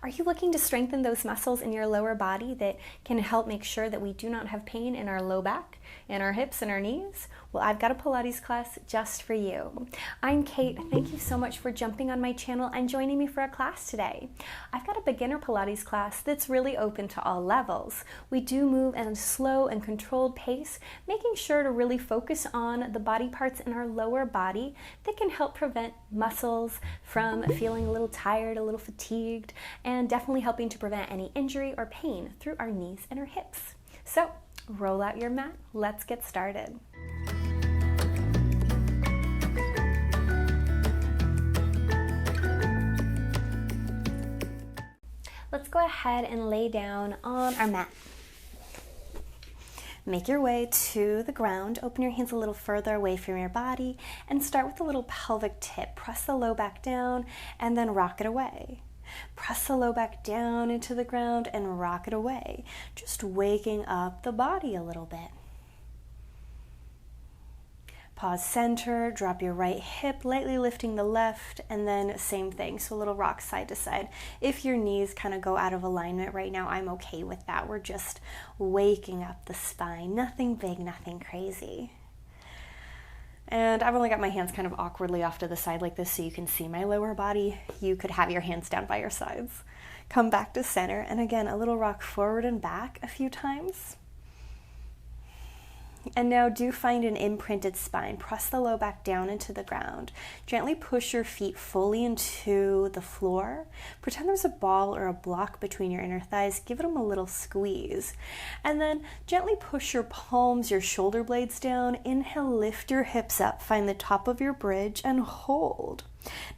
Are you looking to strengthen those muscles in your lower body that can help make sure that we do not have pain in our low back, in our hips, and our knees? Well, I've got a Pilates class just for you. I'm Kate. Thank you so much for jumping on my channel and joining me for a class today. I've got a beginner Pilates class that's really open to all levels. We do move at a slow and controlled pace, making sure to really focus on the body parts in our lower body that can help prevent muscles from feeling a little tired, a little fatigued, and definitely helping to prevent any injury or pain through our knees and our hips. So, roll out your mat. Let's get started. Let's go ahead and lay down on our mat. Make your way to the ground. Open your hands a little further away from your body and start with a little pelvic tip. Press the low back down and then rock it away. Press the low back down into the ground and rock it away. Just waking up the body a little bit. Pause center, drop your right hip, lightly lifting the left, and then same thing, so a little rock side to side. If your knees kind of go out of alignment right now, I'm okay with that. We're just waking up the spine. Nothing big, nothing crazy. And I've only got my hands kind of awkwardly off to the side like this so you can see my lower body. You could have your hands down by your sides. Come back to center, and again, a little rock forward and back a few times. And now do find an imprinted spine. Press the low back down into the ground. Gently push your feet fully into the floor. Pretend there's a ball or a block between your inner thighs. Give them a little squeeze. And then gently push your palms, your shoulder blades down. Inhale, lift your hips up. Find the top of your bridge and hold.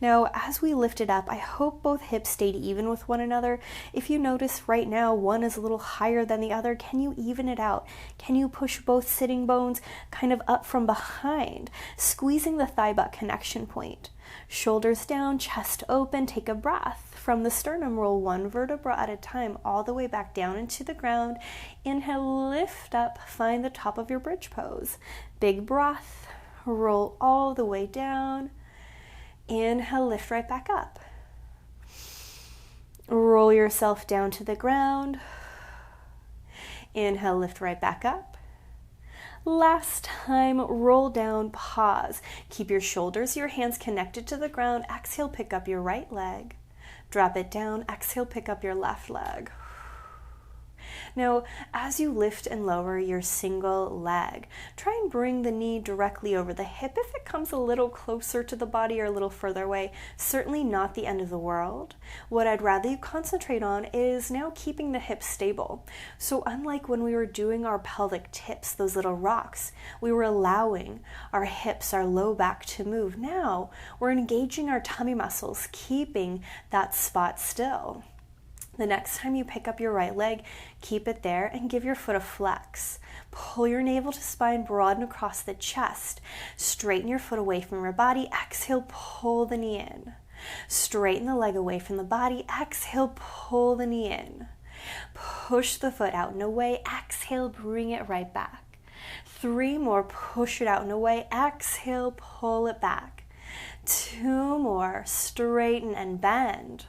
Now, as we lift it up, I hope both hips stayed even with one another. If you notice right now, one is a little higher than the other, can you even it out? Can you push both sitting bones kind of up from behind, squeezing the thigh butt connection point? Shoulders down, chest open, take a breath. From the sternum, roll one vertebra at a time, all the way back down into the ground. Inhale, lift up, find the top of your bridge pose. Big breath, roll all the way down. Inhale, lift right back up. Roll yourself down to the ground. Inhale, lift right back up. Last time, roll down, pause. Keep your shoulders, your hands connected to the ground. Exhale, pick up your right leg. Drop it down. Exhale, pick up your left leg. Now, as you lift and lower your single leg, try and bring the knee directly over the hip. If it comes a little closer to the body or a little further away, certainly not the end of the world. What I'd rather you concentrate on is now keeping the hips stable. So unlike when we were doing our pelvic tips, those little rocks, we were allowing our hips, our low back to move. Now we're engaging our tummy muscles, keeping that spot still. The next time you pick up your right leg, keep it there and give your foot a flex. Pull your navel to spine, broaden across the chest. Straighten your foot away from your body. Exhale, pull the knee in. Straighten the leg away from the body. Exhale, pull the knee in. Push the foot out and away. Exhale, bring it right back. 3 more, push it out and away. Exhale, pull it back. 2 more, straighten and bend.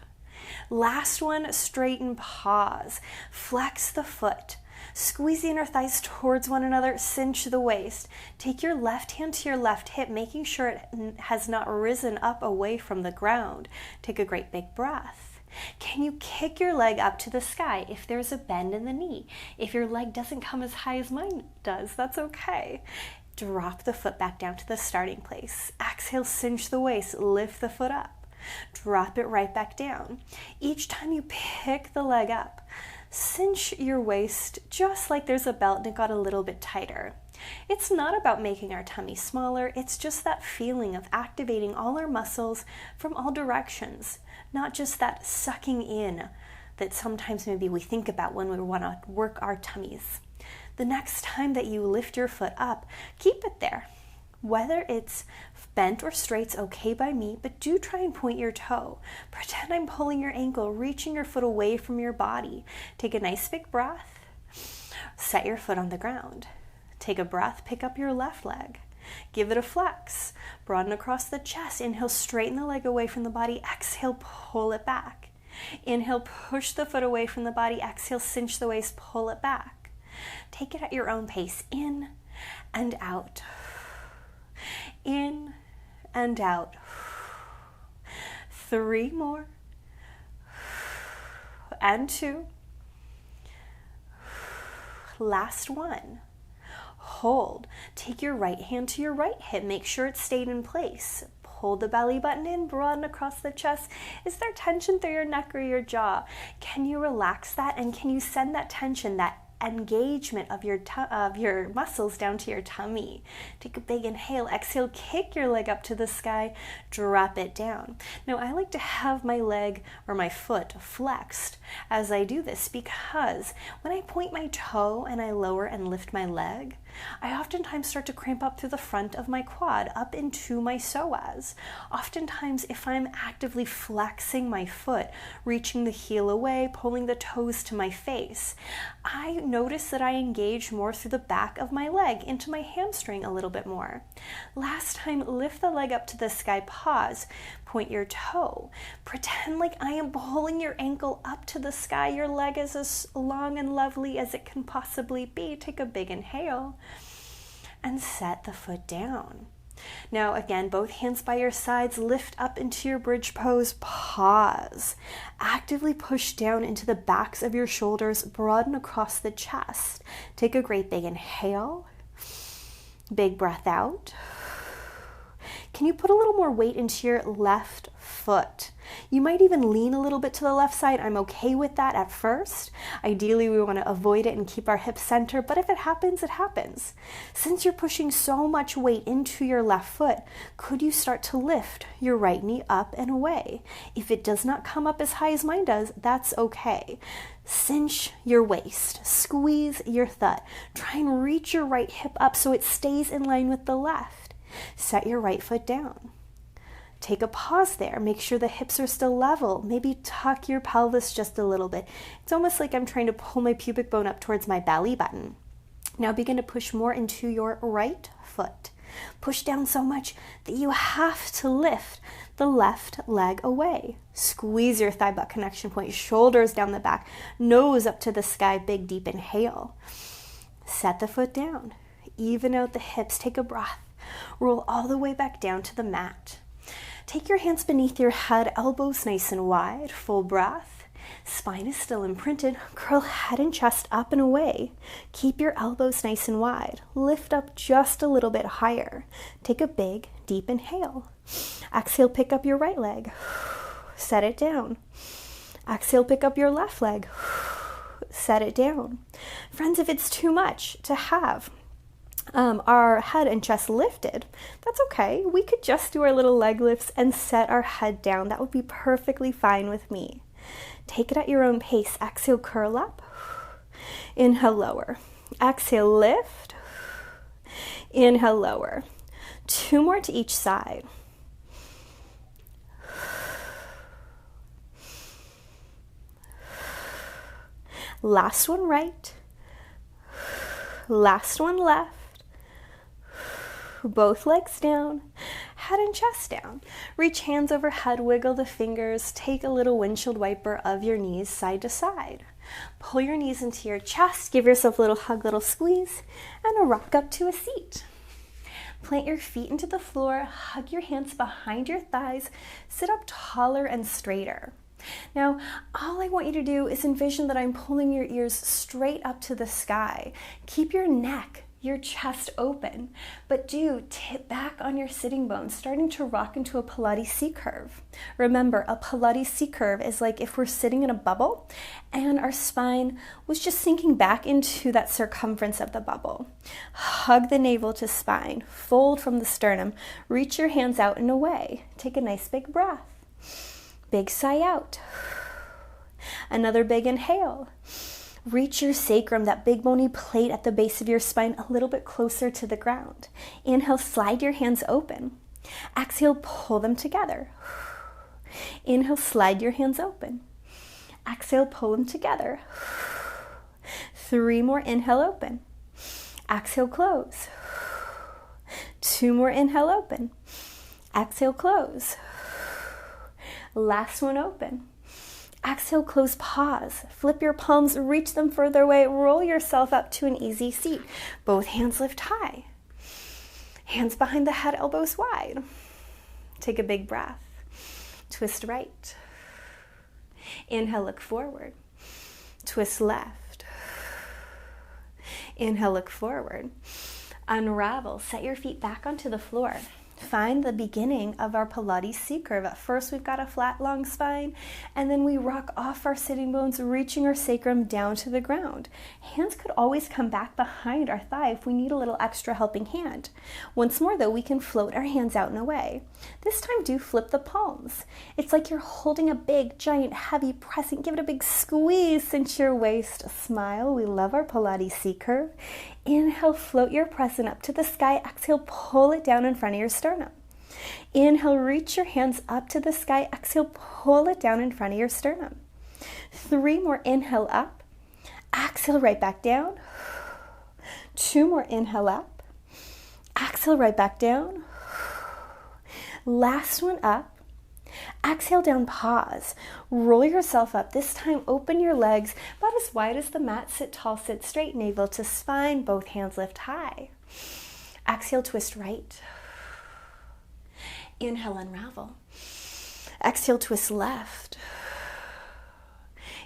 Last one, straighten, pause. Flex the foot. Squeeze the inner thighs towards one another, cinch the waist. Take your left hand to your left hip, making sure it has not risen up away from the ground. Take a great big breath. Can you kick your leg up to the sky if there's a bend in the knee? If your leg doesn't come as high as mine does, that's okay. Drop the foot back down to the starting place. Exhale, cinch the waist, lift the foot up. Drop it right back down. Each time you pick the leg up, cinch your waist just like there's a belt and it got a little bit tighter. It's not about making our tummy smaller, it's just that feeling of activating all our muscles from all directions, not just that sucking in that sometimes maybe we think about when we want to work our tummies. The next time that you lift your foot up, keep it there. Whether it's bent or straight's okay by me, but do try and point your toe. Pretend I'm pulling your ankle, reaching your foot away from your body. Take a nice big breath. Set your foot on the ground. Take a breath, pick up your left leg. Give it a flex. Broaden across the chest. Inhale, straighten the leg away from the body. Exhale, pull it back. Inhale, push the foot away from the body. Exhale, cinch the waist, pull it back. Take it at your own pace. In and out. In and out. 3 more. And 2. Last one. Hold. Take your right hand to your right hip. Make sure it stayed in place. Pull the belly button in, broaden across the chest. Is there tension through your neck or your jaw? Can you relax that, and can you send that tension, that engagement of your muscles down to your tummy? Take a big inhale. Exhale, kick your leg up to the sky, drop it down. Now I like to have my leg or my foot flexed as I do this, because when I point my toe and I lower and lift my leg, I oftentimes start to cramp up through the front of my quad, up into my psoas. Oftentimes, if I'm actively flexing my foot, reaching the heel away, pulling the toes to my face, I notice that I engage more through the back of my leg, into my hamstring a little bit more. Last time, lift the leg up to the sky, pause, point your toe. Pretend like I am pulling your ankle up to the sky. Your leg is as long and lovely as it can possibly be. Take a big inhale and set the foot down. Now again, both hands by your sides, lift up into your bridge pose, pause. Actively push down into the backs of your shoulders, broaden across the chest. Take a great big inhale, big breath out. Can you put a little more weight into your left foot? You might even lean a little bit to the left side. I'm okay with that at first. Ideally, we want to avoid it and keep our hips center, but if it happens, it happens. Since you're pushing so much weight into your left foot, could you start to lift your right knee up and away? If it does not come up as high as mine does, that's okay. Cinch your waist, squeeze your thigh. Try and reach your right hip up so it stays in line with the left. Set your right foot down. Take a pause there. Make sure the hips are still level. Maybe tuck your pelvis just a little bit. It's almost like I'm trying to pull my pubic bone up towards my belly button. Now begin to push more into your right foot. Push down so much that you have to lift the left leg away. Squeeze your thigh butt connection point, shoulders down the back, nose up to the sky, big deep inhale. Set the foot down. Even out the hips. Take a breath. Roll all the way back down to the mat. Take your hands beneath your head, elbows nice and wide, full breath. Spine is still imprinted. Curl head and chest up and away. Keep your elbows nice and wide. Lift up just a little bit higher. Take a big, deep inhale. Exhale, pick up your right leg. Set it down. Exhale, pick up your left leg. Set it down. Friends, if it's too much to have our head and chest lifted, that's okay. We could just do our little leg lifts and set our head down. That would be perfectly fine with me. Take it at your own pace. Exhale, curl up. Inhale, lower. Exhale, lift. Inhale, lower. 2 more to each side. Last one right. Last one left. Both legs down, head and chest down. Reach hands overhead, wiggle the fingers, take a little windshield wiper of your knees side to side. Pull your knees into your chest, give yourself a little hug, little squeeze, and a rock up to a seat. Plant your feet into the floor, hug your hands behind your thighs, sit up taller and straighter. Now, all I want you to do is envision that I'm pulling your ears straight up to the sky. Keep your neck, your chest open, but do tip back on your sitting bones, starting to rock into a Pilates C curve. Remember, a Pilates C curve is like if we're sitting in a bubble and our spine was just sinking back into that circumference of the bubble. Hug the navel to spine, fold from the sternum, reach your hands out and away. Take a nice big breath. Big sigh out. Another big inhale. Reach your sacrum, that big bony plate at the base of your spine, a little bit closer to the ground. Inhale, slide your hands open. Exhale, pull them together. Inhale, slide your hands open. Exhale, pull them together. 3 more, inhale, open. Exhale, close. 2 more, inhale, open. Exhale, close. Last one, open. Exhale, close, pause. Flip your palms, reach them further away. Roll yourself up to an easy seat. Both hands lift high. Hands behind the head, elbows wide. Take a big breath. Twist right. Inhale, look forward. Twist left. Inhale, look forward. Unravel. Set your feet back onto the floor. Find the beginning of our Pilates C curve. At first, we've got a flat, long spine, and then we rock off our sitting bones, reaching our sacrum down to the ground. Hands could always come back behind our thigh if we need a little extra helping hand. Once more, though, we can float our hands out and away. This time, do flip the palms. It's like you're holding a big, giant, heavy pressing. Give it a big squeeze, cinch your waist, smile. We love our Pilates C curve. Inhale, float your present up to the sky. Exhale, pull it down in front of your sternum. Inhale, reach your hands up to the sky. Exhale, pull it down in front of your sternum. 3 more, inhale up. Exhale, right back down. 2 more, inhale up. Exhale, right back down. Last one up. Exhale down, pause. Roll yourself up. This time, open your legs about as wide as the mat. Sit tall, sit straight, navel to spine. Both hands lift high. Exhale, twist right. Inhale, unravel. Exhale, twist left.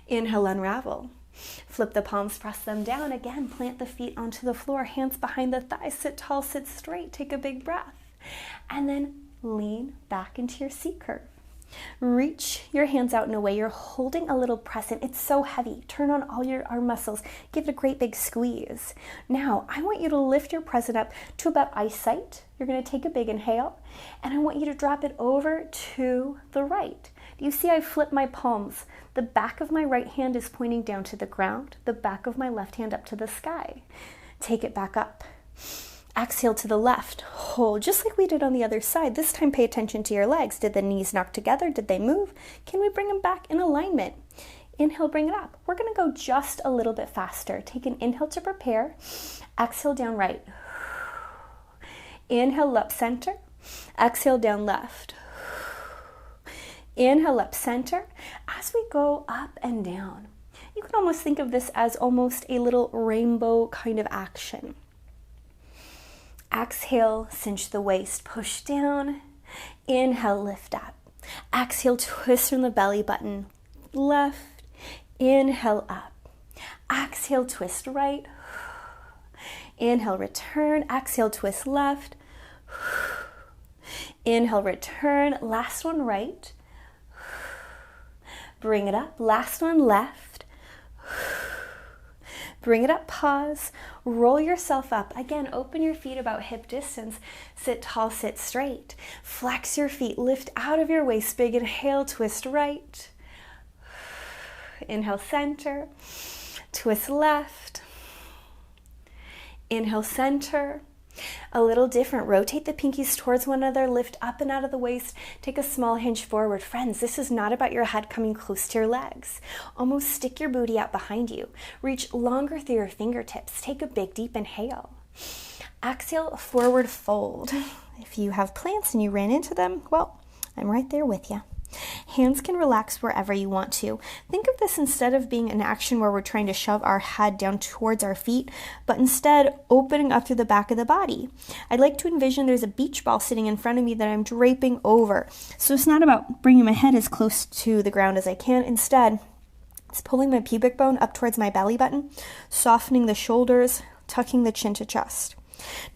Inhale, unravel. Flip the palms, press them down. Again, plant the feet onto the floor. Hands behind the thighs. Sit tall, sit straight. Take a big breath. And then lean back into your C curve. Reach your hands out and away. You're holding a little crescent. It's so heavy. Turn on all your arm muscles. Give it a great big squeeze. Now, I want you to lift your present up to about eyesight. You're going to take a big inhale, and I want you to drop it over to the right. Do you see I flip my palms? The back of my right hand is pointing down to the ground. The back of my left hand up to the sky. Take it back up. Exhale to the left. Hold, just like we did on the other side. This time, pay attention to your legs. Did the knees knock together? Did they move? Can we bring them back in alignment? Inhale, bring it up. We're going to go just a little bit faster. Take an inhale to prepare. Exhale, down right. Inhale, up center. Exhale, down left. Inhale, up center. As we go up and down, you can almost think of this as almost a little rainbow kind of action. Exhale, cinch the waist, push down. Inhale, lift up. Exhale, twist from the belly button, left. Inhale, up. Exhale, twist right. Inhale, return. Exhale, twist left. Inhale, return. Last one, right. Bring it up. Last one, left. Bring it up, pause, roll yourself up. Again, open your feet about hip distance. Sit tall, sit straight. Flex your feet, lift out of your waist. Big inhale, twist right. Inhale, center. Twist left. Inhale, center. A little different. Rotate the pinkies towards one another. Lift up and out of the waist. Take a small hinge forward. Friends, this is not about your head coming close to your legs. Almost stick your booty out behind you. Reach longer through your fingertips. Take a big, deep inhale. Exhale, forward fold. If you have plants and you ran into them, well, I'm right there with you. Hands can relax wherever you want to. Think of this instead of being an action where we're trying to shove our head down towards our feet, but instead opening up through the back of the body. I'd like to envision there's a beach ball sitting in front of me that I'm draping over. So it's not about bringing my head as close to the ground as I can. Instead, it's pulling my pubic bone up towards my belly button, softening the shoulders, tucking the chin to chest.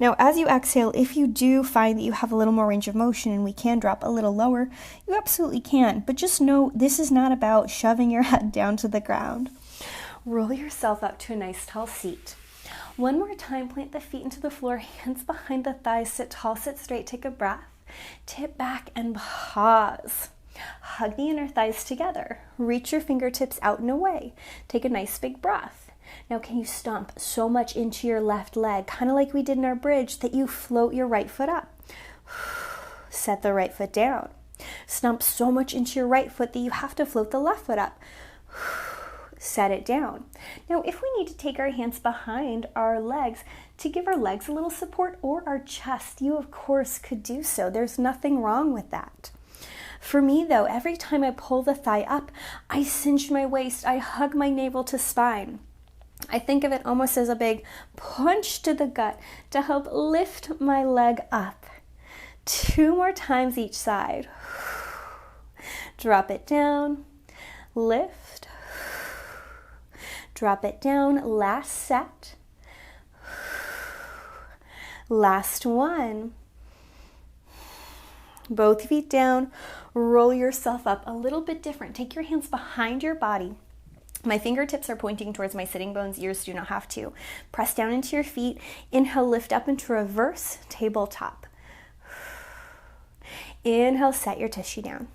Now, as you exhale, if you do find that you have a little more range of motion and we can drop a little lower, you absolutely can. But just know this is not about shoving your head down to the ground. Roll yourself up to a nice tall seat. One more time, plant the feet into the floor, hands behind the thighs, sit tall, sit straight, take a breath. Tip back and pause. Hug the inner thighs together. Reach your fingertips out and away. Take a nice big breath. Now, can you stomp so much into your left leg, kind of like we did in our bridge, that you float your right foot up? Set the right foot down. Stomp so much into your right foot that you have to float the left foot up. Set it down. Now, if we need to take our hands behind our legs to give our legs a little support or our chest, you of course could do so. There's nothing wrong with that. For me though, every time I pull the thigh up, I cinch my waist, I hug my navel to spine. I think of it almost as a big punch to the gut to help lift my leg up. 2 more times each side. Drop it down, lift, drop it down, last set, last one. Both feet down, roll yourself up a little bit different. Take your hands behind your body. My fingertips are pointing towards my sitting bones, yours do not have to. Press down into your feet, inhale, lift up into reverse tabletop. Inhale, set your tissue down.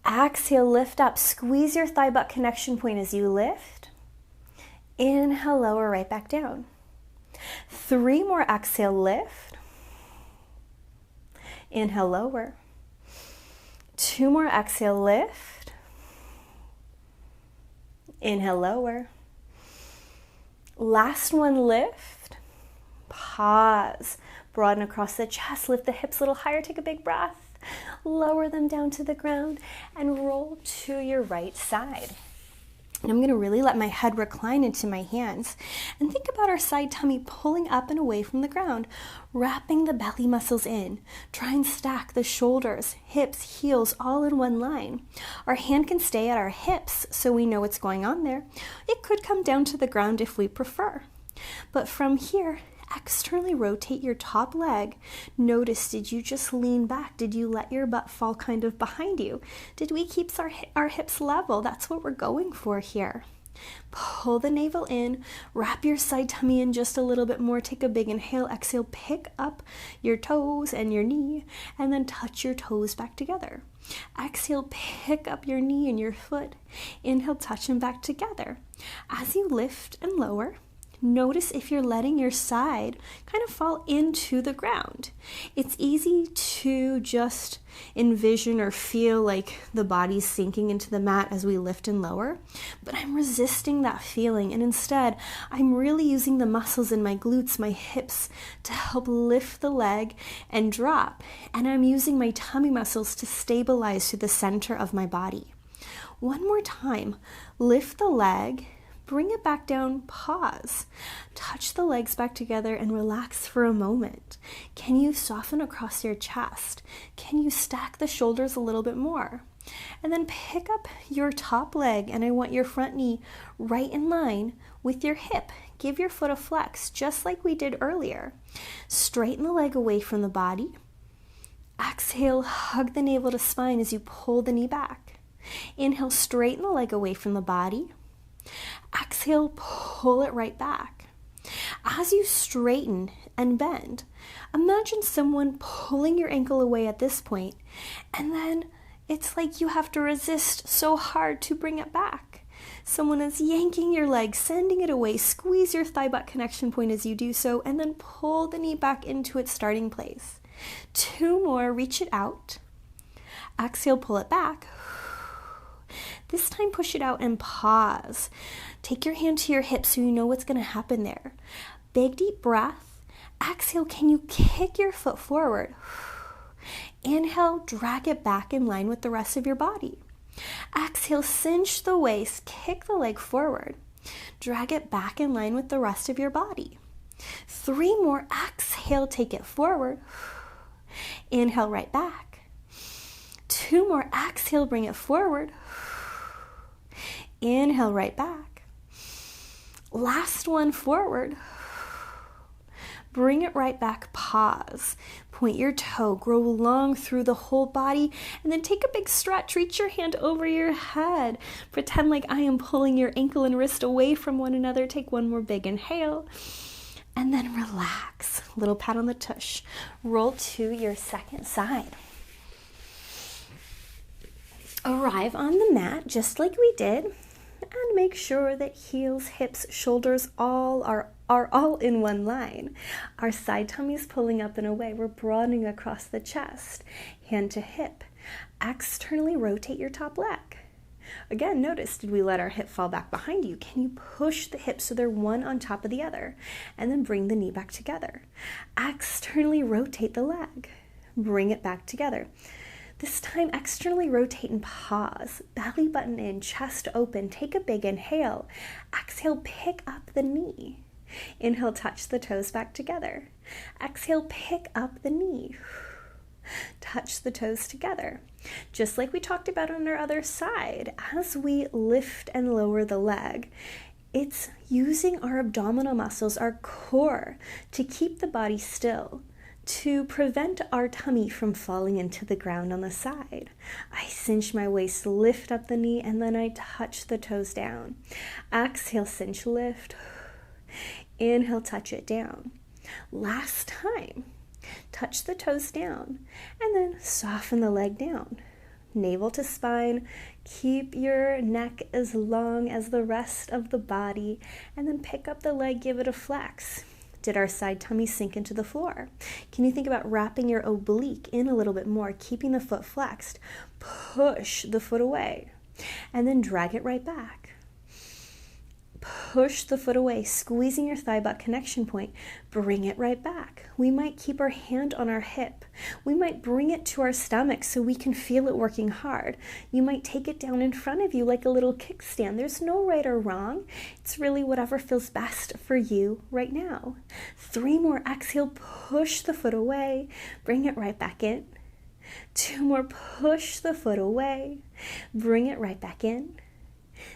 Exhale, lift up, squeeze your thigh butt connection point as you lift. Inhale, lower right back down. 3 more, exhale, lift. Inhale, lower. 2 more, exhale, lift. Inhale, lower. Last one, lift. Pause. Broaden across the chest, lift the hips a little higher, take a big breath. Lower them down to the ground and roll to your right side. And I'm going to really let my head recline into my hands and think about our side tummy pulling up and away from the ground, wrapping the belly muscles in. Try and stack the shoulders, hips, heels all in one line. Our hand can stay at our hips so we know what's going on there. It could come down to the ground if we prefer. But from here, externally rotate your top leg. Notice, did you just lean back? Did you let your butt fall kind of behind you? Did we keep our hips level? That's what we're going for here. Pull the navel in, wrap your side tummy in just a little bit more. Take a big inhale, exhale, pick up your toes and your knee, and then touch your toes back together. Exhale, pick up your knee and your foot. Inhale, touch them back together. As you lift and lower, notice if you're letting your side kind of fall into the ground. It's easy to just envision or feel like the body's sinking into the mat as we lift and lower, but I'm resisting that feeling, and instead I'm really using the muscles in my glutes, my hips, to help lift the leg and drop, and I'm using my tummy muscles to stabilize to the center of my body. One more time, lift the leg, bring it back down, pause. Touch the legs back together and relax for a moment. Can you soften across your chest? Can you stack the shoulders a little bit more? And then pick up your top leg, and I want your front knee right in line with your hip. Give your foot a flex, just like we did earlier. Straighten the leg away from the body. Exhale, hug the navel to spine as you pull the knee back. Inhale, straighten the leg away from the body. Exhale, pull it right back. As you straighten and bend, imagine someone pulling your ankle away at this point, and then it's like you have to resist so hard to bring it back. Someone is yanking your leg, sending it away. Squeeze your thigh butt connection point as you do so, and then pull the knee back into its starting place. 2 more, reach it out. Exhale, pull it back. This time, push it out and pause. Take your hand to your hip so you know what's going to happen there. Big deep breath. Exhale, can you kick your foot forward? Inhale, drag it back in line with the rest of your body. Exhale, cinch the waist, kick the leg forward. Drag it back in line with the rest of your body. 3 more, exhale, take it forward. Inhale, right back. 2 more, exhale, bring it forward. Inhale, right back. Last one, forward. Bring it right back, pause. Point your toe, grow long through the whole body, and then take a big stretch. Reach your hand over your head. Pretend like I am pulling your ankle and wrist away from one another. Take one more big inhale, and then relax. Little pat on the tush. Roll to your second side. Arrive on the mat just like we did, and make sure that heels, hips, shoulders are all in one line. Our side tummy's pulling up and away. We're broadening across the chest, hand to hip. Externally rotate your top leg. Again, notice, did we let our hip fall back behind you? Can you push the hips so they're one on top of the other? And then bring the knee back together. Externally rotate the leg. Bring it back together. This time, externally rotate and pause. Belly button in, chest open. Take a big inhale. Exhale, pick up the knee. Inhale, touch the toes back together. Exhale, pick up the knee. Touch the toes together. Just like we talked about on our other side, as we lift and lower the leg, it's using our abdominal muscles, our core, to keep the body still, to prevent our tummy from falling into the ground on the side. I cinch my waist, lift up the knee, and then I touch the toes down. Exhale, cinch, lift. Inhale, touch it down. Last time. Touch the toes down, and then soften the leg down. Navel to spine, keep your neck as long as the rest of the body, and then pick up the leg, give it a flex. Did our side tummy sink into the floor? Can you think about wrapping your oblique in a little bit more, keeping the foot flexed? Push the foot away, and then drag it right back. Push the foot away, squeezing your thigh butt connection point. Bring it right back. We might keep our hand on our hip. We might bring it to our stomach so we can feel it working hard. You might take it down in front of you like a little kickstand. There's no right or wrong. It's really whatever feels best for you right now. 3 more. Exhale, push the foot away. Bring it right back in. 2 more. Push the foot away. Bring it right back in.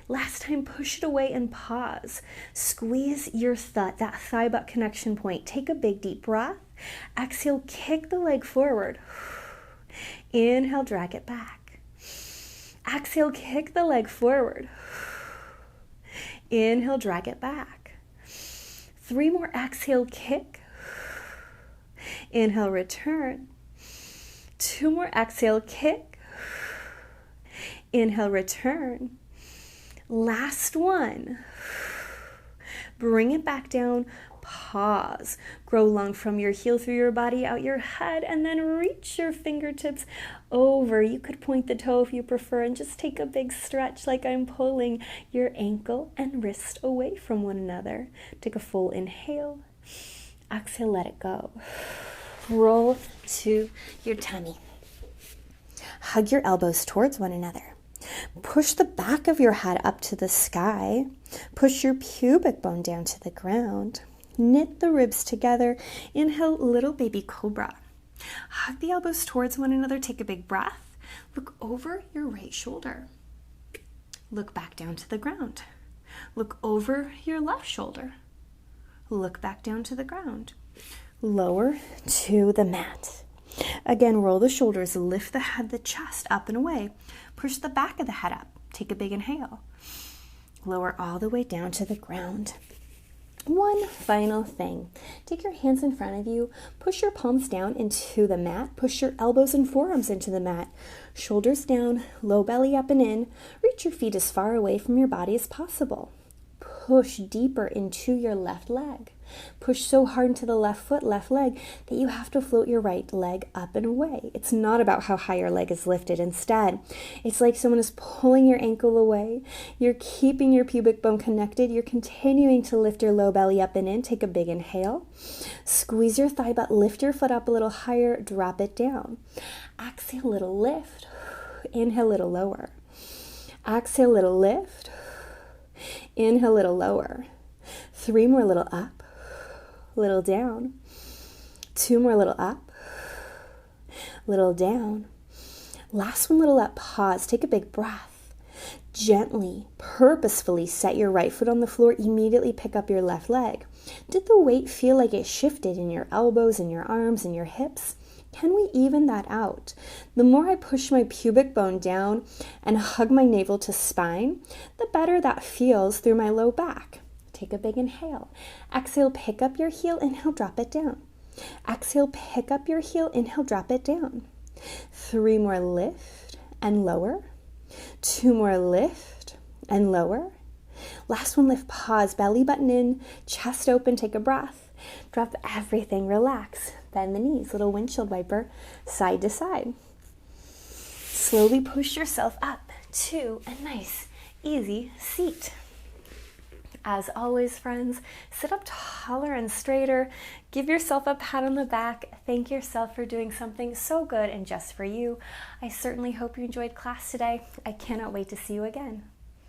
Last time, push it away and pause. Squeeze your that thigh butt connection point. Take a big deep breath. Exhale, kick the leg forward. Inhale, drag it back. Exhale, kick the leg forward. Inhale, drag it back. 3 more. Exhale, kick. Inhale, return. 2 more. Exhale, kick. Inhale, return. Last one. Bring it back down. Pause. Grow long from your heel through your body, out your head, and then reach your fingertips over. You could point the toe if you prefer and just take a big stretch like I'm pulling your ankle and wrist away from one another. Take a full inhale. Exhale, let it go. Roll to your tummy. Hug your elbows towards one another. Push the back of your head up to the sky. Push your pubic bone down to the ground. Knit the ribs together. Inhale, little baby cobra. Hug the elbows towards one another. Take a big breath. Look over your right shoulder. Look back down to the ground. Look over your left shoulder. Look back down to the ground. Lower to the mat. Again, roll the shoulders, lift the head, the chest up and away. Push the back of the head up. Take a big inhale. Lower all the way down to the ground. One final thing. Take your hands in front of you. Push your palms down into the mat. Push your elbows and forearms into the mat. Shoulders down, low belly up and in. Reach your feet as far away from your body as possible. Push deeper into your left leg. Push so hard into the left foot, left leg, that you have to float your right leg up and away. It's not about how high your leg is lifted. Instead, it's like someone is pulling your ankle away. You're keeping your pubic bone connected. You're continuing to lift your low belly up and in. Take a big inhale. Squeeze your thigh butt. Lift your foot up a little higher. Drop it down. Exhale, little lift. Inhale, little lower. Exhale, little lift. Inhale, little lower. 3 more, little up. Little down. 2 more, little up. Little down. Last one, little up. Pause. Take a big breath. Gently, purposefully set your right foot on the floor. Immediately pick up your left leg. Did the weight feel like it shifted in your elbows and your arms and your hips? Can we even that out? The more I push my pubic bone down and hug my navel to spine, the better that feels through my low back. Take a big inhale. Exhale, pick up your heel. Inhale, drop it down. Exhale, pick up your heel. Inhale, drop it down. 3 more, lift and lower. 2 more, lift and lower. Last one, lift, pause, belly button in, chest open, take a breath. Drop everything, relax. Bend the knees, little windshield wiper, side to side. Slowly push yourself up to a nice, easy seat. As always, friends, sit up taller and straighter. Give yourself a pat on the back. Thank yourself for doing something so good and just for you. I certainly hope you enjoyed class today. I cannot wait to see you again.